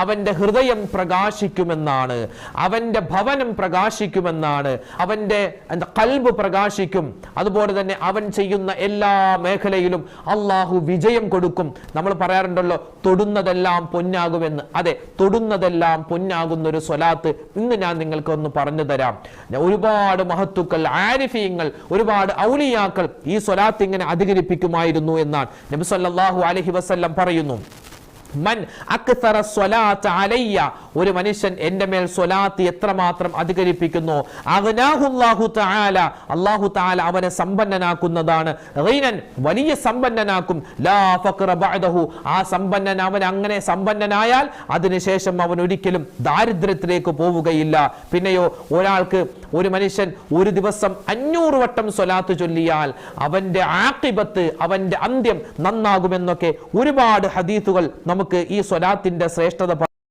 അവന്റെ ഹൃദയം പ്രകാശിക്കുമെന്നാണ്, അവന്റെ ഭവനം പ്രകാശിക്കുമെന്നാണ്, അവന്റെ ഖൽബ് പ്രകാശിക്കും. അതുപോലെ തന്നെ അവൻ ചെയ്യുന്ന എല്ലാ മേഖലയിലും അള്ളാഹു വിജയം കൊടുക്കും. നമ്മൾ പറയാറുണ്ടല്ലോ, തൊടുന്നതെല്ലാം പൊന്നാകുമെന്ന്. അതെ, തൊടുന്നതെല്ലാം പൊന്നാകുന്ന ഒരു സ്വലാത്ത് ഇന്ന് ഞാൻ നിങ്ങൾക്ക് ഒന്ന് പറഞ്ഞു തരാം. ഒരുപാട് മഹത്തുക്കൾ, ആരിഫീങ്ങൾ, ഒരുപാട് ഔലിയാക്കൾ ഈ സ്വലാത്ത് ഇങ്ങനെ അധികരിപ്പിക്കുമായിരുന്നു എന്നാണ് നബി സല്ലല്ലാഹു അലൈഹി വസല്ലം പറയുന്നു. മൻ അക്തറ സ്വലാത്ത് അലയ്യ, ഒരു മനുഷ്യൻ എൻ്റെ മേൽ സ്വലാത്ത് എത്രമാത്രം അധികരിപ്പിക്കുന്നു, അഗ്നാഹുല്ലാഹു തആല, അല്ലാഹു തആല അവനെ സമ്പന്നനാക്കുന്നതാണ്. ഗൈനൻ, വലിയ സമ്പന്നനാക്കും. ലാ ഫഖറ ബഅദഹു, ആ സമ്പന്നൻ അവൻ അങ്ങനെ സമ്പന്നനായാൽ അതിനുശേഷം അവൻ ഒരിക്കലും ദാരിദ്ര്യത്തിലേക്ക് പോവുകയില്ല. പിന്നെയോ ഒരാൾക്ക്, ഒരു മനുഷ്യൻ ഒരു ദിവസം 500 വട്ടം സ്വലാത്ത് ചൊല്ലിയാൽ അവന്റെ ആഖിബത്ത്, അവന്റെ അന്ത്യം നന്നാകുമെന്നൊക്കെ ഒരുപാട് ഹദീസുകൾ നമുക്ക് ഈ സ്വലാത്തിന്റെ ശ്രേഷ്ഠത